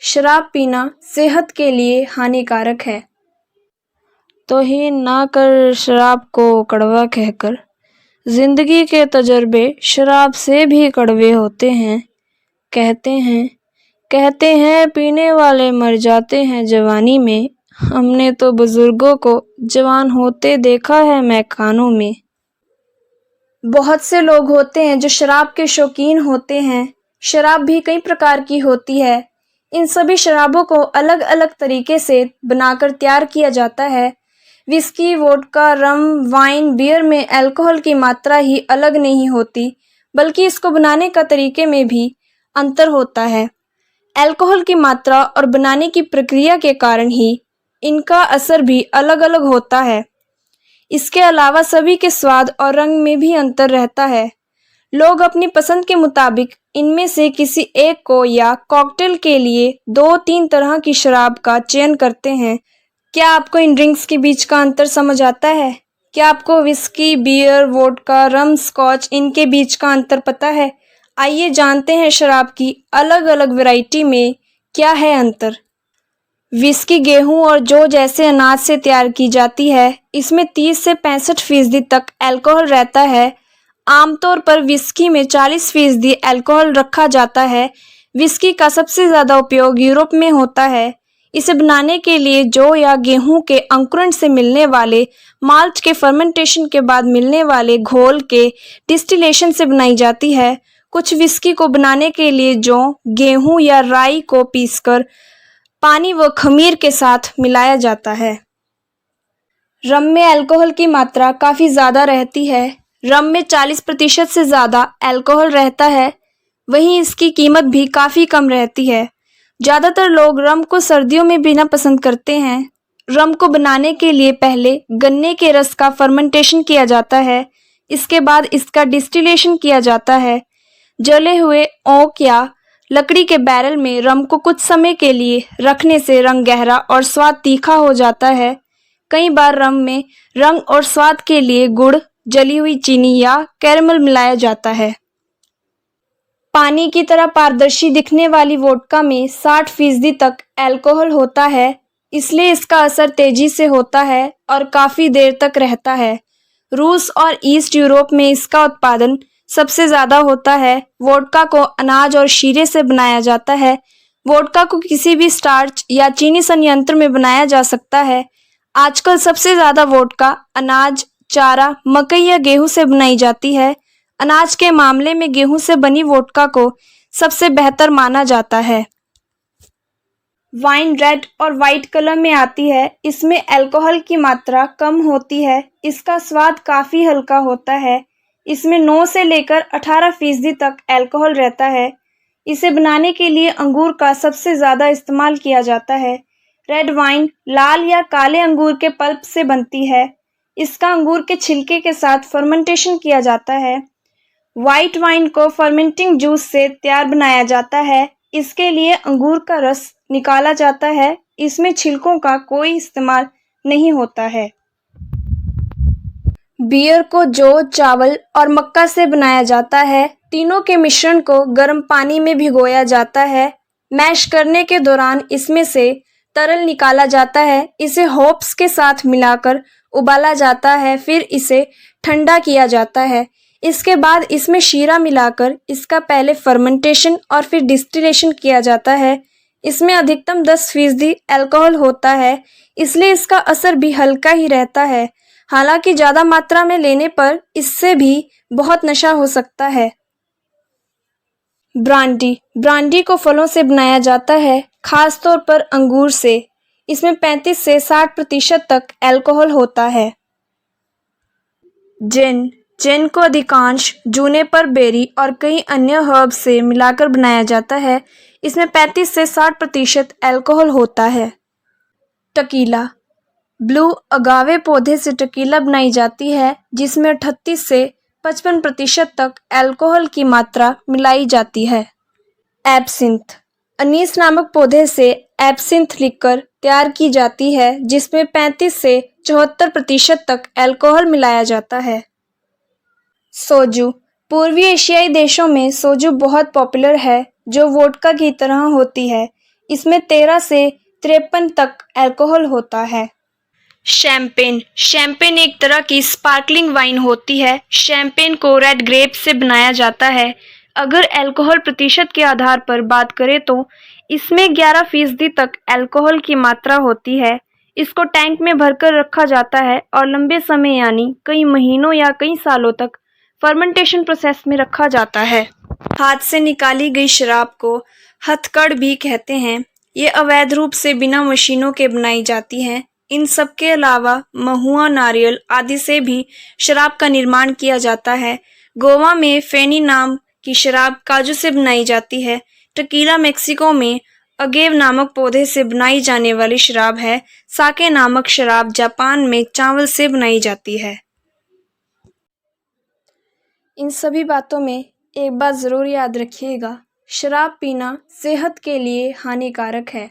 शराब पीना सेहत के लिए हानिकारक है। तौहीन ना कर शराब को कड़वा कहकर। जिंदगी के तजर्बे शराब से भी कड़वे होते हैं। कहते हैं पीने वाले मर जाते हैं जवानी में। हमने तो बुजुर्गों को जवान होते देखा है मैखानों में। बहुत से लोग होते हैं जो शराब के शौकीन होते हैं। शराब भी कई प्रकार की होती है। इन सभी शराबों को अलग अलग तरीके से बनाकर तैयार किया जाता है। विस्की, वोडका, रम, वाइन, बियर में अल्कोहल की मात्रा ही अलग नहीं होती, बल्कि इसको बनाने का तरीके में भी अंतर होता है। अल्कोहल की मात्रा और बनाने की प्रक्रिया के कारण ही इनका असर भी अलग अलग होता है। इसके अलावा सभी के स्वाद और रंग में भी अंतर रहता है। लोग अपनी पसंद के मुताबिक इनमें से किसी एक को या कॉकटेल के लिए 2-3 तरह की शराब का चयन करते हैं। क्या आपको इन ड्रिंक्स के बीच का अंतर समझ आता है? क्या आपको विस्की, बियर, वोडका, रम, स्कॉच इनके बीच का अंतर पता है? आइए जानते हैं शराब की अलग अलग वैरायटी में क्या है अंतर। विस्की गेहूं और जौ जैसे अनाज से तैयार की जाती है। इसमें 30 से 65% तक अल्कोहल रहता है। आमतौर पर विस्की में 40% अल्कोहल रखा जाता है। विस्की का सबसे ज़्यादा उपयोग यूरोप में होता है। इसे बनाने के लिए जौ या गेहूं के अंकुरण से मिलने वाले माल्ट के फर्मेंटेशन के बाद मिलने वाले घोल के डिस्टिलेशन से बनाई जाती है। कुछ विस्की को बनाने के लिए जौ, गेहूं या राई को पीसकर पानी व खमीर के साथ मिलाया जाता है। रम में अल्कोहल की मात्रा काफ़ी ज़्यादा रहती है। रम में 40% से ज़्यादा अल्कोहल रहता है। वहीं इसकी कीमत भी काफ़ी कम रहती है। ज़्यादातर लोग रम को सर्दियों में पीना पसंद करते हैं। रम को बनाने के लिए पहले गन्ने के रस का फर्मेंटेशन किया जाता है। इसके बाद इसका डिस्टिलेशन किया जाता है। जले हुए ओक या लकड़ी के बैरल में रम को कुछ समय के लिए रखने से रंग गहरा और स्वाद तीखा हो जाता है। कई बार रम में रंग और स्वाद के लिए गुड़, जली हुई चीनी या कैरेमल मिलाया जाता है। पानी की तरह पारदर्शी दिखने वाली वोडका में 60% तक अल्कोहल होता है, इसलिए इसका असर तेजी से होता है और काफ़ी देर तक रहता है। रूस और ईस्ट यूरोप में इसका उत्पादन सबसे ज़्यादा होता है। वोडका को अनाज और शीरे से बनाया जाता है। वोडका को किसी भी स्टार्च या चीनी संयंत्र में बनाया जा सकता है। आजकल सबसे ज़्यादा वोडका अनाज, चारा, मकई या गेहूं से बनाई जाती है। अनाज के मामले में गेहूं से बनी वोडका को सबसे बेहतर माना जाता है। वाइन रेड और वाइट कलर में आती है। इसमें अल्कोहल की मात्रा कम होती है। इसका स्वाद काफ़ी हल्का होता है। इसमें 9 से लेकर 18% तक अल्कोहल रहता है। इसे बनाने के लिए अंगूर का सबसे ज़्यादा इस्तेमाल किया जाता है। रेड वाइन लाल या काले अंगूर के पल्प से बनती है। इसका अंगूर के छिलके के साथ फर्मेंटेशन किया जाता है। वाइट वाइन को फर्मेंटिंग जूस से तैयार बनाया जाता है। इसके लिए अंगूर का रस निकाला जाता है। इसमें छिलकों का कोई इस्तेमाल नहीं होता है। बियर को जौ, चावल और मक्का से बनाया जाता है। तीनों के मिश्रण को गर्म पानी में भिगोया जाता है। मैश करने के दौरान इसमें से तरल निकाला जाता है। इसे होप्स के साथ मिलाकर उबाला जाता है। फिर इसे ठंडा किया जाता है। इसके बाद इसमें शीरा मिलाकर इसका पहले फर्मेंटेशन और फिर डिस्टिलेशन किया जाता है। इसमें अधिकतम 10% अल्कोहल होता है, इसलिए इसका असर भी हल्का ही रहता है। हालांकि ज़्यादा मात्रा में लेने पर इससे भी बहुत नशा हो सकता है। ब्रांडी को फलों से बनाया जाता है, खासतौर पर अंगूर से। इसमें 35 से 60% तक अल्कोहल होता है। जिन को अधिकांश जूनेपर बेरी और कई अन्य हर्ब से मिलाकर बनाया जाता है। इसमें 35 से 60% अल्कोहल होता है। टकीला ब्लू अगावे पौधे से टकीला बनाई जाती है, जिसमें 38 से 55% तक अल्कोहल की मात्रा मिलाई जाती है। एब्सिंथ अनीस नामक पौधे से एब्सिंथ लिकर तैयार की जाती है, जिसमें 35 से 74% तक अल्कोहल मिलाया जाता है। सोजू पूर्वी एशियाई देशों में सोजू बहुत पॉपुलर है, जो वोडका की तरह होती है। इसमें 13 से 53 तक अल्कोहल होता है। शैंपेन शैंपेन एक तरह की स्पार्कलिंग वाइन होती है। शैंपेन को रेड ग्रेप से बनाया जाता है। अगर अल्कोहल प्रतिशत के आधार पर बात करें तो इसमें 11% तक अल्कोहल की मात्रा होती है। इसको टैंक में भरकर रखा जाता है और लंबे समय यानी कई महीनों या कई सालों तक फर्मेंटेशन प्रोसेस में रखा जाता है। हाथ से निकाली गई शराब को हथकड़ भी कहते हैं। ये अवैध रूप से बिना मशीनों के बनाई जाती हैं। इन सब के अलावा महुआ, नारियल आदि से भी शराब का निर्माण किया जाता है। गोवा में फेनी नाम की शराब काजू से बनाई जाती है। टकीला मेक्सिको में अगेव नामक पौधे से बनाई जाने वाली शराब है। साके नामक शराब जापान में चावल से बनाई जाती है। इन सभी बातों में एक बात ज़रूर याद रखिएगा, शराब पीना सेहत के लिए हानिकारक है।